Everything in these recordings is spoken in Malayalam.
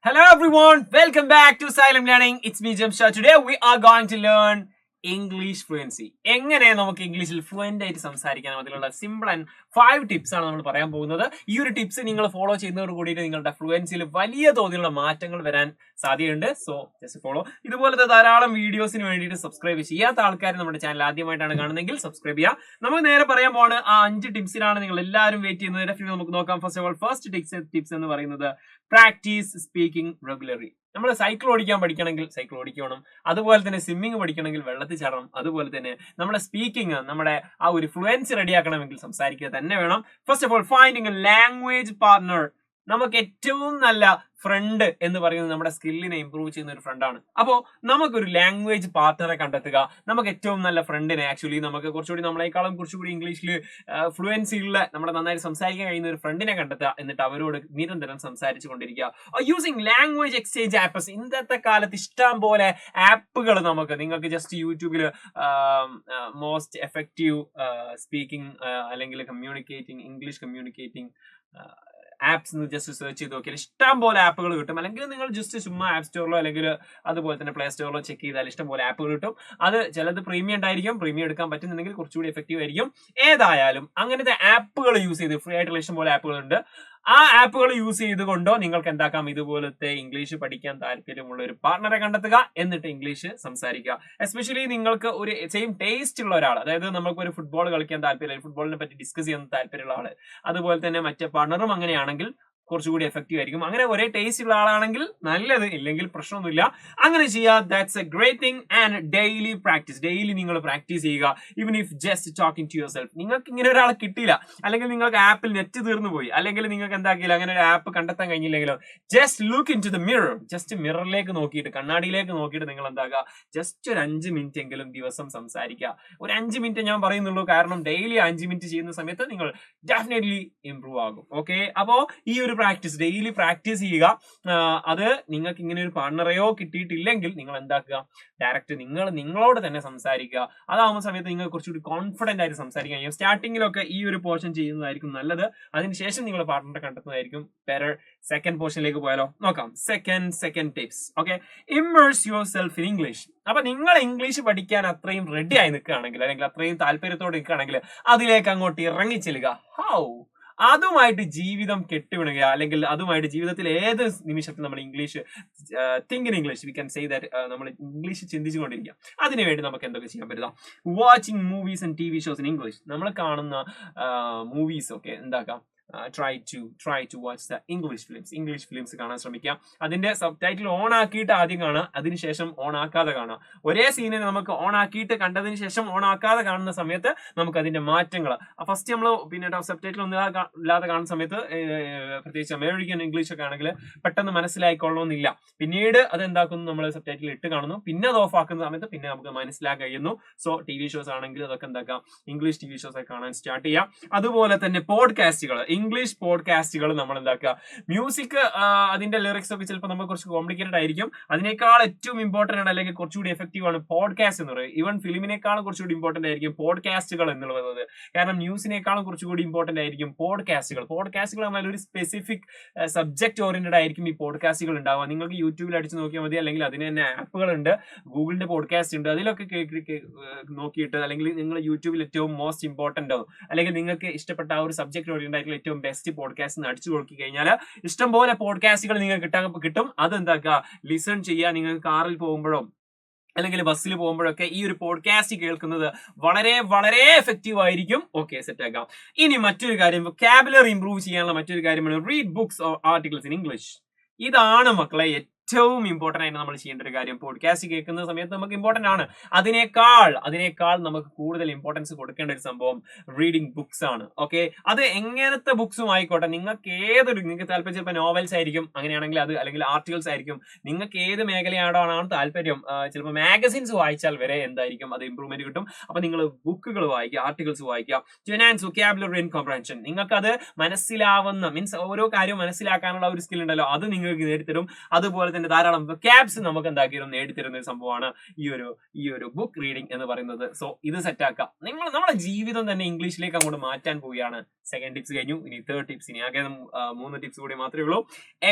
Hello everyone, welcome back to Silent Learning. It's me Jamshad. Today we are going to learn English fluency. എങ്ങനെ നമുക്ക് ഇംഗ്ലീഷിൽ ഫ്ലുവൻ്റ് ആയിട്ട് സംസാരിക്കാൻ അതിലുള്ള സിമ്പിൾ ആൻഡ് 5 ടിപ്സ് ആണ് നമ്മൾ പറയാൻ പോകുന്നത്. ഈ ഒരു ടിപ്സ് നിങ്ങൾ ഫോളോ ചെയ്യുന്നതോട് കൂടിയിട്ട് നിങ്ങളുടെ ഫ്ലുവൻസിയിൽ വലിയ തോതിലുള്ള മാറ്റങ്ങൾ വരാൻ സാധ്യതയുണ്ട്. So just follow. ഇതുപോലത്തെ ധാരാളം വീഡിയോസിന് വേണ്ടിയിട്ട് സബ്സ്ക്രൈബ് ചെയ്യാത്ത ആൾക്കാർ നമ്മുടെ ചാനൽ ആദ്യമായിട്ടാണ് കാണുന്നതെങ്കിൽ സബ്സ്ക്രൈബ് ചെയ്യുക. നമുക്ക് നേരെ പറയാൻ പോവാണ്. ആ 5 ടിപ്സിലാണ് നിങ്ങൾ എല്ലാവരും വെയിറ്റ് ചെയ്യുന്നത്. നമുക്ക് നോക്കാം. First of all first tips എന്ന് പറയുന്നത് പ്രാക്ടീസ് സ്പീക്കിംഗ് റെഗുലർലി. നമ്മൾ സൈക്കിൾ ഓടിക്കാൻ പഠിക്കണമെങ്കിൽ സൈക്കിൾ ഓടിക്കണം. അതുപോലെ തന്നെ സ്വിമ്മിങ് പഠിക്കണമെങ്കിൽ വെള്ളത്തിൽ ചാടണം. അതുപോലെ തന്നെ നമ്മുടെ സ്പീക്കിംഗ്, നമ്മുടെ ആ ഒരു ഫ്ലുവൻസി റെഡിയാക്കണമെങ്കിൽ സംസാരിക്കുക തന്നെ വേണം. First of all finding A language partner. നമുക്ക് ഏറ്റവും നല്ല ഫ്രണ്ട് എന്ന് പറയുന്നത് നമ്മുടെ സ്കില്ലിനെ ഇംപ്രൂവ് ചെയ്യുന്ന ഒരു ഫ്രണ്ടാണ്. അപ്പോൾ നമുക്കൊരു ലാംഗ്വേജ് പാർട്ട്ണറെ കണ്ടെത്തുക. നമുക്ക് ഏറ്റവും നല്ല ഫ്രണ്ടിനെ, ആക്ച്വലി നമുക്ക് കുറച്ചുകൂടി നമ്മളെക്കാളും കുറച്ചുകൂടി ഇംഗ്ലീഷിൽ ഫ്ലുവൻസിയുള്ള നമ്മുടെ നന്നായി സംസാരിക്കാൻ കഴിയുന്ന ഒരു ഫ്രണ്ടിനെ കണ്ടെത്തുക. എന്നിട്ട് അവരോട് നിരന്തരം സംസാരിച്ചു കൊണ്ടിരിക്കുക. Using language exchange apps. ഇന്നത്തെ കാലത്ത് ഇഷ്ടം പോലെ ആപ്പുകൾ നിങ്ങൾക്ക് ജസ്റ്റ് യൂട്യൂബിൽ മോസ്റ്റ് എഫക്റ്റീവ് സ്പീക്കിംഗ് അല്ലെങ്കിൽ കമ്മ്യൂണിക്കേറ്റിംഗ്, ഇംഗ്ലീഷ് കമ്മ്യൂണിക്കേറ്റിംഗ് ആപ്സ് എന്ന് ജസ്റ്റ് സെർച്ച് ചെയ്ത് നോക്കിയാൽ ഇഷ്ടം പോലെ ആപ്പുകൾ കിട്ടും. അല്ലെങ്കിൽ നിങ്ങൾ ജസ്റ്റ് ചുമ്മാ ആപ്പ് സ്റ്റോറിലോ അല്ലെങ്കിൽ അതുപോലെ തന്നെ പ്ലേ സ്റ്റോറിലോ ചെക്ക് ചെയ്താൽ ഇഷ്ടം പോലെ ആപ്പുകൾ കിട്ടും. അത് ചിലത് പ്രീമിയം ഉണ്ടായിരിക്കും. പ്രീമിയം എടുക്കാൻ പറ്റുന്നുണ്ടെങ്കിൽ കുറച്ചുകൂടി എഫക്റ്റീവ് ആയിരിക്കും. ഏതായാലും അങ്ങനത്തെ ആപ്പുകൾ യൂസ് ചെയ്ത് ഫ്രീ ആയിട്ടുള്ള ഇഷ്ടം പോലെ ആപ്പുകൾ ഉണ്ട്. ആ ആപ്പുകൾ യൂസ് ചെയ്തുകൊണ്ടോ നിങ്ങൾക്ക് എന്താക്കാം, ഇതുപോലത്തെ ഇംഗ്ലീഷ് പഠിക്കാൻ താല്പര്യമുള്ള ഒരു പാർട്ണറെ കണ്ടെത്തുക. എന്നിട്ട് ഇംഗ്ലീഷ് സംസാരിക്കുക. എസ്പെഷ്യലി നിങ്ങൾക്ക് ഒരു സെയിം ടേസ്റ്റ് ഉള്ള ഒരാൾ, അതായത് നമുക്ക് ഒരു ഫുട്ബോൾ കളിക്കാൻ താല്പര്യം, ഫുട്ബോളിനെ പറ്റി ഡിസ്കസ് ചെയ്യാൻ താല്പര്യമുള്ള ആള്, അതുപോലെ തന്നെ മറ്റേ പാർട്ണറും അങ്ങനെയാണെങ്കിൽ കുറച്ചുകൂടി എഫക്റ്റീവ് ആയിരിക്കും. അങ്ങനെ ഒരേ ടേസ്റ്റ് ഉള്ള ആളാണെങ്കിൽ നല്ലത്, ഇല്ലെങ്കിൽ പ്രശ്നമൊന്നുമില്ല. അങ്ങനെ ചെയ്യുക. That's a great thing. And daily practice. Daily നിങ്ങൾ പ്രാക്ടീസ് ചെയ്യുക. Even if just talking to yourself. നിങ്ങൾക്ക് ഇങ്ങനെ ഒരാളെ കിട്ടിയില്ല, അല്ലെങ്കിൽ നിങ്ങൾക്ക് ആപ്പിൽ നെറ്റ് തീർന്നു പോയി, അല്ലെങ്കിൽ നിങ്ങൾക്ക് എന്താക്കിയില്ല, അങ്ങനെ ഒരു ആപ്പ് കണ്ടെത്താൻ കഴിഞ്ഞില്ലെങ്കിലോ, just look into the mirror. Just മിററിലേക്ക് നോക്കിയിട്ട്, കണ്ണാടിയിലേക്ക് നോക്കിയിട്ട് നിങ്ങൾ എന്താക്കുക, ജസ്റ്റ് ഒരു 5 മിനിറ്റ് എങ്കിലും ദിവസം സംസാരിക്കുക. ഒരു 5 മിനിറ്റ് ഞാൻ പറയുന്നുള്ളൂ, കാരണം ഡെയിലി 5 മിനിറ്റ് ചെയ്യുന്ന സമയത്ത് നിങ്ങൾ ഡെഫിനറ്റ്ലി ഇംപ്രൂവ് ആകും. ഓക്കെ, അപ്പോ ഈ ഒരു പ്രാക്ടീസ്, ഡെയിലി പ്രാക്ടീസ് ചെയ്യുക. അത് നിങ്ങൾക്ക് ഇങ്ങനെ ഒരു പാർട്ണറെയോ കിട്ടിയിട്ടില്ലെങ്കിൽ നിങ്ങൾ എന്താക്കുക, ഡയറക്റ്റ് നിങ്ങളോട് തന്നെ സംസാരിക്കുക. അതാവുന്ന സമയത്ത് നിങ്ങൾ കുറച്ചുകൂടി കോൺഫിഡന്റ് ആയിട്ട് സംസാരിക്കാൻ കഴിയും. സ്റ്റാർട്ടിങ്ങിലൊക്കെ ഈ ഒരു പോർഷൻ ചെയ്യുന്നതായിരിക്കും നല്ലത്. അതിനുശേഷം നിങ്ങൾ പാർട്ണറെ കണ്ടെത്തുന്നതായിരിക്കും ബെറ്റർ. സെക്കൻഡ് പോർഷനിലേക്ക് പോയാലോ, നോക്കാം. Second tips. Okay, immerse your self in English. അപ്പൊ നിങ്ങൾ ഇംഗ്ലീഷ് പഠിക്കാൻ അത്രയും റെഡി ആയി നിൽക്കുകയാണെങ്കിൽ, അല്ലെങ്കിൽ അത്രയും താല്പര്യത്തോടെ നിൽക്കുകയാണെങ്കിൽ, അതിലേക്ക് അങ്ങോട്ട് ഇറങ്ങിച്ചെല്ലുക. ഹൗ? അതുമായിട്ട് ജീവിതം കെട്ടുവിടുക, അല്ലെങ്കിൽ അതുമായിട്ട് ജീവിതത്തിൽ ഏത് നിമിഷത്തിൽ നമ്മൾ English think in English, we can say that, നമ്മൾ ഇംഗ്ലീഷ് ചിന്തിച്ചുകൊണ്ടിരിക്കുക. അതിനുവേണ്ടി നമുക്ക് എന്തൊക്കെ ചെയ്യാൻ പറ്റുക? Watching movies and TV shows in English. നമ്മൾ കാണുന്ന മൂവീസ് ഒക്കെ എന്താക്കാം, try to watch the English films കാണാൻ ശ്രമിക്കുക. അതിന്റെ സബ് ടൈറ്റിൽ ഓൺ ആക്കിയിട്ട് ആദ്യം കാണുക, അതിനുശേഷം ഓൺ ആക്കാതെ കാണുക. ഒരേ സീനിനെ നമുക്ക് ഓൺ ആക്കിയിട്ട് കണ്ടതിന് ശേഷം ഓൺ ആക്കാതെ കാണുന്ന സമയത്ത് നമുക്ക് അതിന്റെ മാറ്റങ്ങൾ, ഫസ്റ്റ് നമ്മൾ പിന്നെ സബ് ടൈറ്റിൽ ഒന്നും ഇല്ലാതെ കാണുന്ന സമയത്ത്, പ്രത്യേകിച്ച് അമേരിക്കൻ ഇംഗ്ലീഷ് ഒക്കെ ആണെങ്കിൽ പെട്ടെന്ന് മനസ്സിലായിക്കൊള്ളണമെന്നില്ല. പിന്നീട് അത് എന്താക്കുന്നു, നമ്മൾ സബ് ടൈറ്റിൽ ഇട്ട് കാണുന്നു, പിന്നെ അത് ഓഫ് ആക്കുന്ന സമയത്ത് പിന്നെ നമുക്ക് മനസ്സിലാക്കാൻ കഴിയുന്നു. സോ TV ഷോസ് ആണെങ്കിൽ അതൊക്കെ എന്താക്കാം, ഇംഗ്ലീഷ് TV ഷോസ് ഒക്കെ കാണാൻ സ്റ്റാർട്ട് ചെയ്യാം. അതുപോലെ തന്നെ പോഡ്കാസ്റ്റുകൾ, ഇംഗ്ലീഷ് പോഡ്കാസ്റ്റുകൾ നമ്മൾ എന്താക്കുക, മ്യൂസിക് അതിന്റെ ലിറിക്സ് ഒക്കെ ചിലപ്പോൾ നമുക്ക് കുറച്ച് കോംപ്ലിക്കേറ്റഡ് ആയിരിക്കും. അതിനേക്കാൾ ഏറ്റവും ഇമ്പോർട്ടന്റ് ആണ്, അല്ലെങ്കിൽ കുറച്ചുകൂടി എഫക്റ്റീവ് ആണ് പോഡ്കാസ്റ്റ് എന്ന് പറയുന്നത്. ഈവൻ ഫിലിമിനേക്കാളും കുറച്ചുകൂടി ഇമ്പോർട്ടന്റ് ആയിരിക്കും പോഡ്കാസ്റ്റുകൾ എന്നുള്ളത്. കാരണം ന്യൂസിനേക്കാളും കുറച്ചുകൂടി ഇമ്പോർട്ടന്റ് ആയിരിക്കും പോഡ്കാസ്റ്റുകൾ. പറഞ്ഞാൽ ഒരു സ്പെസിഫിക് സബ്ജക്ട് ഓറിയന്റഡ് ആയിരിക്കും ഈ പോഡ്കാസ്റ്റുകൾ ഉണ്ടാവുക. നിങ്ങൾക്ക് യൂട്യൂബിൽ അടിച്ച് നോക്കിയാൽ മതി, അല്ലെങ്കിൽ അതിന് തന്നെ ആപ്പുകൾ ഉണ്ട്, ഗൂഗിളിന്റെ പോഡ്കാസ്റ്റ് ഉണ്ട്. അതിലൊക്കെ നോക്കിയിട്ട്, അല്ലെങ്കിൽ നിങ്ങൾ യൂട്യൂബിൽ ഏറ്റവും മോസ്റ്റ് ഇമ്പോർട്ടന്റ്, അല്ലെങ്കിൽ നിങ്ങൾക്ക് ഇഷ്ടപ്പെട്ട ആ ഒരു സബ്ജക്ട് ഓറിയന്റഡ് ആയിട്ടുള്ള ഏറ്റവും ബെസ്റ്റ് പോഡ്കാസ്റ്റ് അടിച്ചു കൊടുക്കി കഴിഞ്ഞാൽ ഇഷ്ടംപോലെ പോഡ്കാസ്റ്റുകൾ നിങ്ങൾക്ക് കിട്ടും. അത് എന്താക്കുക, ലിസൺ ചെയ്യുക. നിങ്ങൾക്ക് കാറിൽ പോകുമ്പോഴോ അല്ലെങ്കിൽ ബസ്സിൽ പോകുമ്പോഴൊക്കെ ഈ ഒരു പോഡ്കാസ്റ്റ് കേൾക്കുന്നത് വളരെ വളരെ എഫക്റ്റീവ് ആയിരിക്കും. ഓക്കെ, സെറ്റ് ആക്കാം. ഇനി മറ്റൊരു കാര്യം, വൊക്കാബുലറി ഇംപ്രൂവ് ചെയ്യാനുള്ള മറ്റൊരു കാര്യമാണ് read books or articles in English. ഇതാണ് മക്കളെ ഏറ്റവും ഇമ്പോർട്ടന്റ് ആയിട്ട് നമ്മൾ ചെയ്യേണ്ട ഒരു കാര്യം. പോഡ്കാസ്റ്റ് കേൾക്കുന്ന സമയത്ത് നമുക്ക് ഇമ്പോർട്ടന്റ് ആണ്. അതിനേക്കാൾ നമുക്ക് കൂടുതൽ ഇമ്പോർട്ടൻസ് കൊടുക്കേണ്ട ഒരു സംഭവം റീഡിങ് ബുക്സ് ആണ്. ഓക്കെ, അത് എങ്ങനത്തെ ബുക്സും ആയിക്കോട്ടെ, നിങ്ങൾക്ക് താല്പര്യം ചിലപ്പോൾ നോവൽസ് ആയിരിക്കും, അങ്ങനെയാണെങ്കിൽ അത്, അല്ലെങ്കിൽ ആർട്ടിക്കിൾസ് ആയിരിക്കും. നിങ്ങൾക്ക് ഏത് മേഖലയാണോ താല്പര്യം, ചിലപ്പോൾ മാഗസിൻസ് വായിച്ചാൽ വരെ എന്തായിരിക്കും, അത് ഇമ്പ്രൂവ്മെന്റ് കിട്ടും. അപ്പൊ നിങ്ങൾ ബുക്കുകൾ വായിക്കുക, ആർട്ടിക്കിൾസ് വായിക്കുക. To enhance vocabulary and comprehension. നിങ്ങൾക്കത് മനസ്സിലാവുന്ന, മീൻസ് ഓരോ കാര്യവും മനസ്സിലാക്കാനുള്ള ഒരു സ്കിൽ ഉണ്ടല്ലോ, അത് നിങ്ങൾക്ക് നേടിത്തരും. അതുപോലെ തന്നെ ധാരാളം ക്യാബ്സ് നമുക്ക് എന്താക്കിയും നേടിത്തരുന്ന ഒരു സംഭവമാണ് ഈ ഒരു ബുക്ക് റീഡിംഗ് എന്ന് പറയുന്നത്. സോ ഇത് സെറ്റാക്കാം. നമ്മുടെ ജീവിതം തന്നെ ഇംഗ്ലീഷിലേക്ക് അങ്ങോട്ട് മാറ്റാൻ പോവുകയാണ്. സെക്കൻഡ് ടിപ്സ് കഴിഞ്ഞു, ഇനി തേർഡ് ടിപ്സ്. ഇനി ആകെ 3 ടിപ്സ് കൂടി മാത്രമേ ഉള്ളൂ.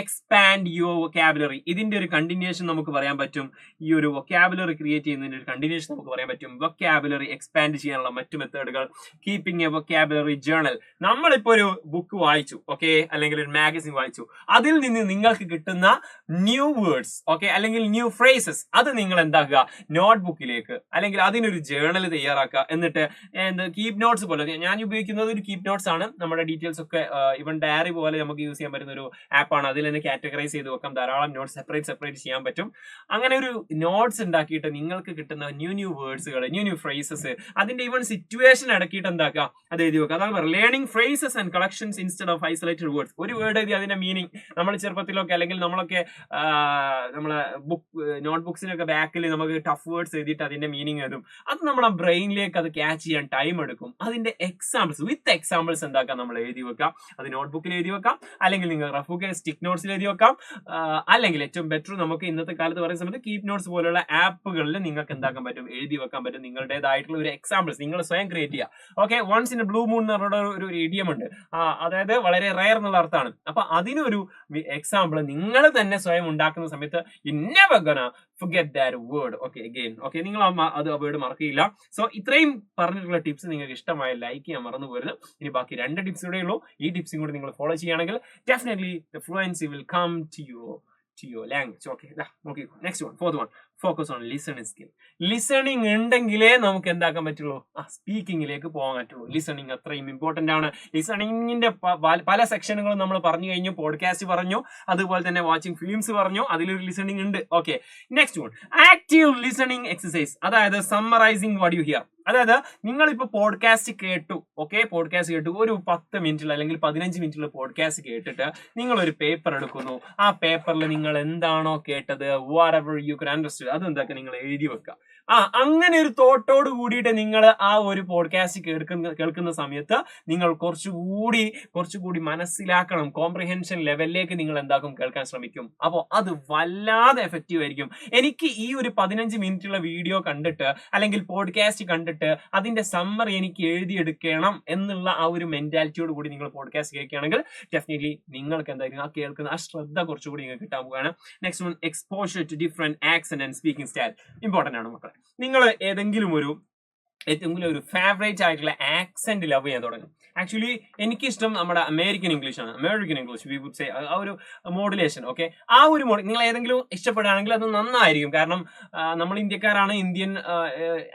Expand your vocabulary. ഇതിന്റെ ഒരു കണ്ടിന്യൂഷൻ നമുക്ക് പറയാൻ പറ്റും. ഈ ഒരു വൊക്കാബുലറി ക്രിയേറ്റ് ചെയ്യുന്നതിന്റെ ഒരു കണ്ടിന്യൂഷൻ നമുക്ക് പറയാൻ പറ്റും. വൊക്കാബുലറി എക്സ്പാൻഡ് ചെയ്യാനുള്ള മറ്റു മെത്തേഡുകൾ. Keeping a vocabulary journal. നമ്മളിപ്പോ ഒരു ബുക്ക് വായിച്ചു, ഓക്കെ, അല്ലെങ്കിൽ ഒരു മാഗസിൻ വായിച്ചു. അതിൽ നിന്ന് നിങ്ങൾക്ക് കിട്ടുന്ന ന്യൂ വേർഡ്സ്, ഓക്കെ, അല്ലെങ്കിൽ ന്യൂ ഫ്രേസസ്, അത് നിങ്ങൾ എന്താക്കുക, നോട്ട്ബുക്കിലേക്ക് അല്ലെങ്കിൽ അതിനൊരു ജേർണൽ തയ്യാറാക്കുക. എന്നിട്ട് കീപ് നോട്ട്സ് പോലെ, ഞാൻ ഉപയോഗിക്കുന്നത് ഒരു കീപ് നോട്ട്സ് ആണ്. നമ്മുടെ ഡീറ്റെയിൽസ് ഒക്കെ ഇവൻ ഡയറി പോലെ നമുക്ക് യൂസ് ചെയ്യാൻ പറ്റുന്ന ഒരു ആപ്പാണ്. അതിൽ തന്നെ കാറ്റഗറൈസ് ചെയ്ത് വെക്കാം. ധാരാളം നോട്ട്സ് സെപ്പറേറ്റ് ചെയ്യാൻ പറ്റും. അങ്ങനെ ഒരു നോട്ട്സ് ഉണ്ടാക്കിയിട്ട് നിങ്ങൾക്ക് കിട്ടുന്ന ന്യൂ വേർഡ്സുകൾ, ന്യൂ ഫ്രേസസ്, അതിന്റെ ഈവൻ സിറ്റുവേഷൻ അടക്കിയിട്ട് എന്താക്കുക, അത് എഴുതി വെക്കുക. അതാണ് learning phrases and collections instead of isolated words. ഒരു വേർഡ് എഴുതി അതിന്റെ മീനിങ് നമ്മൾ ചെറുപ്പത്തിലൊക്കെ അല്ലെങ്കിൽ നമ്മളൊക്കെ നമ്മളെ നോട്ട്ബുക്സിനൊക്കെ ബാക്കിൽ നമുക്ക് ടഫ് വേർഡ്സ് എഴുതിയിട്ട് അതിന്റെ മീനിങ് എഴുതും. അത് നമ്മുടെ ബ്രെയിനിലേക്ക് അത് ക്യാച്ച് ചെയ്യാൻ ടൈം എടുക്കും. അതിന്റെ എക്സാമ്പിൾസ് വിത്ത് എക്സാമ്പിൾസ് എന്താക്കാം, നമ്മൾ എഴുതി വെക്കാം. അത് നോട്ട്ബുക്കിൽ എഴുതി വെക്കാം, അല്ലെങ്കിൽ നിങ്ങൾ റഫുക്കെ സ്റ്റിക്ക് നോട്ട്സിൽ എഴുതി വെക്കാം. അല്ലെങ്കിൽ ഏറ്റവും ബെറ്റർ നമുക്ക് ഇന്നത്തെ കാലത്ത് പറയുന്ന സമയത്ത് കീപ് നോട്ട്സ് പോലുള്ള ആപ്പുകളിൽ നിങ്ങൾക്ക് എന്താക്കാൻ പറ്റും, എഴുതി വെക്കാൻ പറ്റും. നിങ്ങളുടേതായിട്ടുള്ള ഒരു എക്സാമ്പിൾസ് നിങ്ങൾ സ്വയം ക്രിയേറ്റ് ചെയ്യുക. Okay, once in a blue moon എന്ന് പറഞ്ഞ ഒരു ഇഡിയം ഉണ്ട്. അതായത് വളരെ റയർ എന്നുള്ള അർത്ഥമാണ്. അപ്പൊ അതിനൊരു എക്സാമ്പിൾ നിങ്ങൾ തന്നെ സ്വയം ഉണ്ടാക്കുന്ന സമയത്ത് you never gonna forget that word. Okay, again, okay, നിങ്ങൾ അത് വേർഡ് മറക്കില്ല. സോ ഇത്രയും പറഞ്ഞിട്ടുള്ള ടിപ്സ് നിങ്ങൾക്ക് ഇഷ്ടമായ ലൈക്ക് ചെയ്യാൻ മറന്നു പോരുത്. ഇനി ബാക്കി 2 ടിപ്സ് കൂടെ ഉള്ളൂ. ഈ ടിപ്സും കൂടി നിങ്ങൾ ഫോളോ ചെയ്യുകയാണെങ്കിൽ definitely the fluency will come to your language. Okay, നോക്കി. Next one, fourth one, focus on listening skill. Listening ഉണ്ടെങ്കിലേ നമുക്ക് എന്താക്കാൻ പറ്റുള്ളൂ, സ്പീക്കിങ്ങിലേക്ക് പോകാൻ പറ്റുള്ളൂ. ലിസണിങ് അത്രയും ഇമ്പോർട്ടന്റ് ആണ്. ലിസണിങ്ങിന്റെ പല സെക്ഷനുകളും നമ്മൾ പറഞ്ഞു കഴിഞ്ഞു. പോഡ്കാസ്റ്റ് പറഞ്ഞു, അതുപോലെ തന്നെ വാച്ചിങ് ഫിലിംസ് പറഞ്ഞു, അതിലൊരു ലിസണിങ് ഉണ്ട്. Okay, next one, active listening exercise. അതായത് സമ്മറൈസിങ് വാട്ട് യു ഹിയർ. അതായത് നിങ്ങളിപ്പോ പോഡ്കാസ്റ്റ് കേട്ടു, ഓക്കെ, പോഡ്കാസ്റ്റ് കേട്ടു, ഒരു 10 മിനിറ്റിൽ അല്ലെങ്കിൽ 15 മിനിറ്റിൽ പോഡ്കാസ്റ്റ് കേട്ടിട്ട് നിങ്ങൾ ഒരു പേപ്പർ എടുക്കുന്നു. ആ പേപ്പറിൽ നിങ്ങൾ എന്താണോ കേട്ടത്, what ever you can understand, അത് എന്താക്കുക, നിങ്ങൾ എഴുതി വെക്കുക. അങ്ങനെ ഒരു തോട്ടോട് കൂടിയിട്ട് നിങ്ങൾ ആ ഒരു പോഡ്കാസ്റ്റ് കേൾക്കുന്ന സമയത്ത് നിങ്ങൾ കുറച്ചുകൂടി മനസ്സിലാക്കണം. കോംപ്രിഹെൻഷൻ ലെവലിലേക്ക് നിങ്ങൾ എന്താക്കും, കേൾക്കാൻ ശ്രമിക്കും. അപ്പോൾ അത് വല്ലാതെ എഫക്റ്റീവ് ആയിരിക്കും. എനിക്ക് ഈ ഒരു 15 മിനിറ്റുള്ള വീഡിയോ കണ്ടിട്ട് അല്ലെങ്കിൽ പോഡ്കാസ്റ്റ് കണ്ടിട്ട് അതിന്റെ സമ്മറി എനിക്ക് എഴുതിയെടുക്കണം എന്നുള്ള ആ ഒരു മെന്റാലിറ്റിയോട് കൂടി നിങ്ങൾ പോഡ്കാസ്റ്റ് കേൾക്കുകയാണെങ്കിൽ ഡെഫിനറ്റ്ലി നിങ്ങൾക്ക് എന്തായിരിക്കും, ആ കേൾക്കുന്ന ആ ശ്രദ്ധ കുറച്ചുകൂടി നിങ്ങൾക്ക് കിട്ടാൻ പോവുകയാണ്. Next one, exposure to different accent and speaking style. Important ആണ് മക്കളെ. നിങ്ങൾ ഏതെങ്കിലും ഒരു ഫേവറേറ്റ് ആയിട്ടുള്ള ആക്സെന്റ് ലവ് ചെയ്യാൻ തുടങ്ങും. ആക്ച്വലി എനിക്കിഷ്ടം നമ്മുടെ അമേരിക്കൻ ഇംഗ്ലീഷ് ആണ്. American English we would say, ആ ഒരു മോഡുലേഷൻ. ഓക്കെ, ആ ഒരു നിങ്ങൾ ഏതെങ്കിലും ഇഷ്ടപ്പെടുകയാണെങ്കിൽ അത് നന്നായിരിക്കും. കാരണം നമ്മൾ ഇന്ത്യക്കാരാണ്. ഇന്ത്യൻ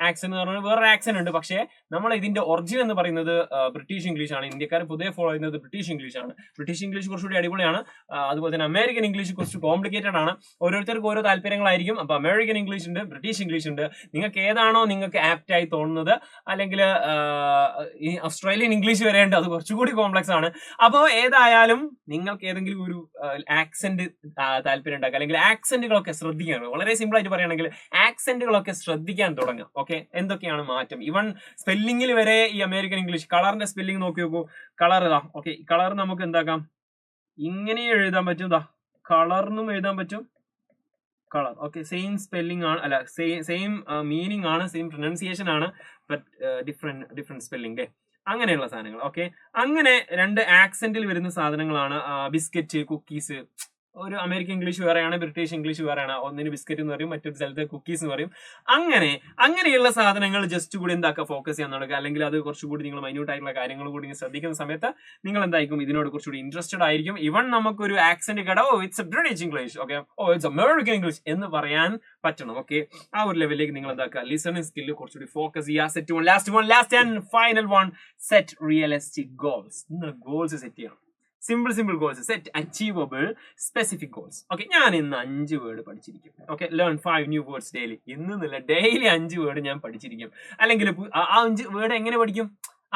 ആക്സെന്റ് എന്ന് പറഞ്ഞാൽ വേറൊരു ആക്സെന്റ് ഉണ്ട്. പക്ഷേ നമ്മൾ ഇതിന്റെ ഒറിജിൻ എന്ന് പറയുന്നത് ബ്രിട്ടീഷ് ഇംഗ്ലീഷ് ആണ്. ഇന്ത്യക്കാർ പൊതുവെ ഫോളോ ചെയ്യുന്നത് ബ്രിട്ടീഷ് ഇംഗ്ലീഷ് ആണ്. ബ്രിട്ടീഷ് ഇംഗ്ലീഷ് കുറച്ചുകൂടി അടിപൊളിയാണ്. അതുപോലെ തന്നെ അമേരിക്കൻ ഇംഗ്ലീഷ് കുറച്ച് കോംപ്ലിക്കേറ്റഡ് ആണ്. ഓരോരുത്തർക്കും ഓരോ താല്പര്യങ്ങളായിരിക്കും. അപ്പൊ അമേരിക്കൻ ഇംഗ്ലീഷ് ഉണ്ട്, ബ്രിട്ടീഷ് ഇംഗ്ലീഷ് ഉണ്ട്. നിങ്ങൾക്ക് ഏതാണോ നിങ്ങൾക്ക് ആപ്റ്റ് ആയി തോന്നുന്നത്, അല്ലെങ്കിൽ ഈ ഓസ്ട്രേലിയൻ ഇംഗ്ലീഷ് വരെ ഉണ്ട്, അത് കുറച്ചുകൂടി കോംപ്ലക്സ് ആണ്. അപ്പോൾ ഏതായാലും നിങ്ങൾക്ക് ഏതെങ്കിലും ഒരു ആക്സെന്റ് താല്പര്യം ഉണ്ടാക്കുക, അല്ലെങ്കിൽ ആക്സെന്റുകളൊക്കെ ശ്രദ്ധിക്കണം. വളരെ സിമ്പിൾ ആയിട്ട് പറയുകയാണെങ്കിൽ ആക്സെന്റുകളൊക്കെ ശ്രദ്ധിക്കാൻ തുടങ്ങുക. ഓക്കെ, എന്തൊക്കെയാണ് മാറ്റം. ഈവൻ സ്പെല്ലിംഗിൽ വരെ ഈ അമേരിക്കൻ ഇംഗ്ലീഷ് കളറിന്റെ സ്പെല്ലിംഗ് നോക്കി നോക്കൂ. കളർ ഇതാ. ഓക്കെ, കളർ നമുക്ക് എന്താക്കാം, ഇങ്ങനെ എഴുതാൻ പറ്റും. ഇതാ, കളറിനും എഴുതാൻ പറ്റും. കളർ, ഓക്കെ, സെയിം സ്പെല്ലിംഗ് ആണ്, അല്ല സെയിം മീനിങ് ആണ്, സെയിം പ്രൊനൗൺസിയേഷൻ ആണ്, ബട്ട് ഡിഫറെന്റ് സ്പെല്ലിംഗ്. അങ്ങനെയുള്ള സാധനങ്ങൾ. ഓക്കെ, അങ്ങനെ 2 ആക്സെന്റിൽ വരുന്ന സാധനങ്ങളാണ് ബിസ്ക്കറ്റ്, കുക്കീസ്. ഒരു അമേരിക്കൻ ഇംഗ്ലീഷ് വേറെയാണ്, ബ്രിട്ടീഷ് ഇംഗ്ലീഷ് വേറെയാണ്. ഒന്നിന് ബിസ്ക്കറ്റ് എന്ന് പറയും, മറ്റൊരു സ്ഥലത്ത് കുക്കീസ് എന്ന് പറയും. അങ്ങനെയുള്ള സാധനങ്ങൾ ജസ്റ്റ് കൂടി എന്താക്കുക, ഫോക്കസ് ചെയ്യാൻ തുടങ്ങുക. അല്ലെങ്കിൽ അത് കുറച്ചുകൂടി നിങ്ങൾ മൈന്യൂട്ട് ആയിട്ടുള്ള കാര്യങ്ങൾ കൂടി ശ്രദ്ധിക്കുന്ന സമയത്ത് നിങ്ങൾ എന്തായിരിക്കും, ഇതിനോട് കുറച്ചുകൂടി ഇൻട്രസ്റ്റഡ് ആയിരിക്കും. ഇവൺ നമുക്കൊരു ആക്സെന്റ് കേട്ടോ, it's a British English, okay, it's American English എന്ന് പറയാൻ പറ്റണം. ഓക്കെ, ആ ഒരു ലെവലിലേക്ക് നിങ്ങൾ എന്താക്കുക, ലിസണിംഗ് സ്കില്ല് കുറച്ചുകൂടി ഫോക്കസ് ചെയ്യുക. Set one, last and final one, set realistic goals. നിങ്ങൾ ഗോൾസ് സെറ്റ് ചെയ്യണം. Simple goals, set achievable specific goals. Okay, ഞാൻ ഇന്ന് 5 വേർഡ് പഠിച്ചിരിക്കും. Okay, learn 5 new words daily. ഇന്നില്ല, ഡെയിലി 5 വേർഡ് ഞാൻ പഠിച്ചിരിക്കും. അല്ലെങ്കിൽ ആ 5 വേർഡ് എങ്ങനെ പഠിക്കും,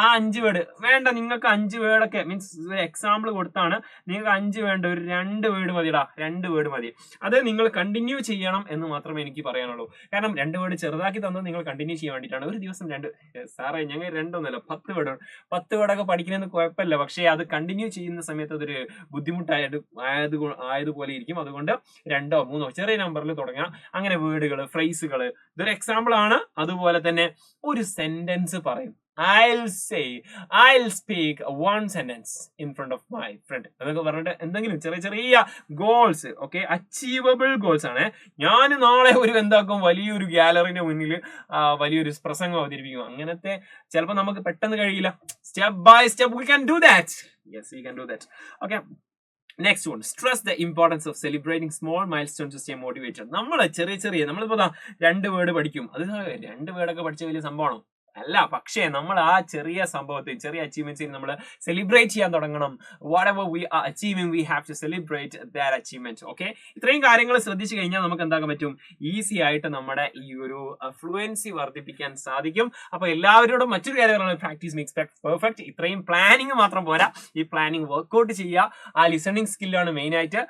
ആ 5 വേർഡ് വേണ്ട, നിങ്ങൾക്ക് 5 വേർഡൊക്കെ മീൻസ് എക്സാമ്പിൾ കൊടുത്താണ്. നിങ്ങൾക്ക് 5 വേണ്ട, ഒരു 2 വേർഡ് മതിടാ, 2 വേർഡ് മതി. അത് നിങ്ങൾ കണ്ടിന്യൂ ചെയ്യണം എന്ന് മാത്രമേ എനിക്ക് പറയാനുള്ളൂ. കാരണം 2 വേർഡ് ചെറുതാക്കി തന്നത് നിങ്ങൾ കണ്ടിന്യൂ ചെയ്യാൻ വേണ്ടിയിട്ടാണ്. ഒരു ദിവസം 2 സാറേ ഞങ്ങൾ 2 10 വേർഡ് 10 വേർഡൊക്കെ പഠിക്കണമെന്ന് കുഴപ്പമില്ല, പക്ഷേ അത് കണ്ടിന്യൂ ചെയ്യുന്ന സമയത്ത് അതൊരു ആയതുപോലെ ഇരിക്കും. അതുകൊണ്ട് 2ഓ 3ഓ ചെറിയ നമ്പറിൽ തുടങ്ങാം. അങ്ങനെ വേർഡുകൾ, ഫ്രേസുകൾ, ഇതൊരു എക്സാമ്പിൾ ആണ്. അതുപോലെ തന്നെ ഒരു സെന്റൻസ് പറയും. I'll speak one sentence in front of my friend. അതൊക്കെ പറഞ്ഞിട്ട് എന്തെങ്കിലും ചെറിയ ചെറിയ ഗോൾസ്, ഓക്കെ, അച്ചീവബിൾ ഗോൾസ് ആണ്. ഞാൻ നാളെ എന്താക്കും, വലിയൊരു ഗാലറിന്റെ മുന്നിൽ വലിയൊരു പ്രസംഗം അവതരിപ്പിക്കും. അങ്ങനത്തെ ചിലപ്പോൾ നമുക്ക് പെട്ടെന്ന് കഴിയില്ല. Step by step we can do that. Yes, we can do that. Okay. Next one, stress the importance of celebrating small milestones to stay motivated. നമ്മൾ നമ്മളിപ്പോ 2 വേർഡ് പഠിക്കും. അത് 2 വേർഡൊക്കെ പഠിച്ച വലിയ സംഭവമാണോ? അല്ല. പക്ഷേ നമ്മൾ ആ ചെറിയ സംഭവത്തിൽ, ചെറിയ അച്ചീവ്മെന്റ്സിൽ നമ്മൾ സെലിബ്രേറ്റ് ചെയ്യാൻ തുടങ്ങണം. Whatever we are achieving, we have to celebrate that achievement. Okay, ഇത്രയും കാര്യങ്ങൾ ശ്രദ്ധിച്ചു കഴിഞ്ഞാൽ നമുക്ക് എന്താക്കാൻ പറ്റും, ഈസി ആയിട്ട് നമ്മുടെ ഈ ഒരു ഫ്ലുവൻസി വർദ്ധിപ്പിക്കാൻ സാധിക്കും. അപ്പൊ എല്ലാവരോടും മറ്റൊരു കാര്യമാണ്, പ്രാക്ടീസ് മേക്സ് പെർഫെക്റ്റ്. ഇത്രയും പ്ലാനിങ് മാത്രം പോരാ, ഈ പ്ലാനിങ് വർക്ക്ഔട്ട് ചെയ്യുക. ആ ലിസണിങ് സ്കില്ലാണ് മെയിൻ ആയിട്ട്.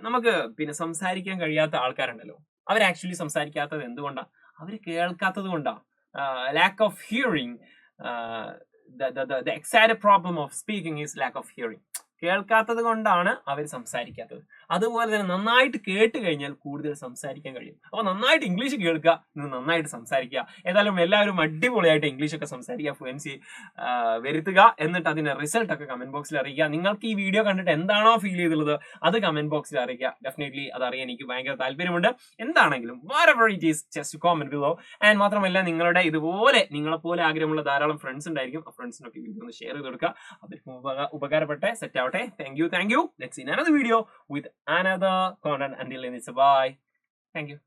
നമുക്ക് പിന്നെ സംസാരിക്കാൻ കഴിയാത്ത ആൾക്കാരുണ്ടല്ലോ, അവർ ആക്ച്വലി സംസാരിക്കാത്തത് എന്തുകൊണ്ടാണ്? അവർ കേൾക്കാത്തത് കൊണ്ടാണ്. Lack of hearing, the exact problem of speaking is lack of hearing. കേൾക്കാത്തത് കൊണ്ടാണ് അവർ സംസാരിക്കാത്തത്. അതുപോലെ തന്നെ നന്നായിട്ട് കേട്ട് കഴിഞ്ഞാൽ കൂടുതൽ സംസാരിക്കാൻ കഴിയും. അപ്പൊ നന്നായിട്ട് ഇംഗ്ലീഷ് കേൾക്കുക, നന്നായിട്ട് സംസാരിക്കുക. ഏതായാലും എല്ലാവരും അടിപൊളിയായിട്ട് ഇംഗ്ലീഷ് ഒക്കെ സംസാരിക്കുക, ഫ്ലുവൻസി വരുത്തുക. എന്നിട്ട് അതിന്റെ റിസൾട്ട് ഒക്കെ കമന്റ് ബോക്സിൽ അറിയിക്കുക. നിങ്ങൾക്ക് ഈ വീഡിയോ കണ്ടിട്ട് എന്താണോ ഫീൽ ചെയ്തുള്ളത് അത് കമന്റ് ബോക്സിൽ അറിയിക്കുക. ഡെഫിനറ്റ്ലി അത് അറിയാൻ എനിക്ക് ഭയങ്കര താല്പര്യമുണ്ട്. എന്താണെങ്കിലും whatever it is, just comment below. And മാത്രമല്ല, നിങ്ങളുടെ ഇതുപോലെ നിങ്ങളെപ്പോലെ ആഗ്രഹമുള്ള ധാരാളം ഫ്രണ്ട്സ് ഉണ്ടായിരിക്കും. ആ ഫ്രണ്ട്സിനൊക്കെ വീഡിയോ ഒന്ന് ഷെയർ ചെയ്ത് കൊടുക്കുക. അവർക്ക് ഉപകാരപ്പെട്ടെ സെറ്റ് ആവട്ടെ. Thank you. Let's see another video with another content. Until then, it's a bye. Thank you.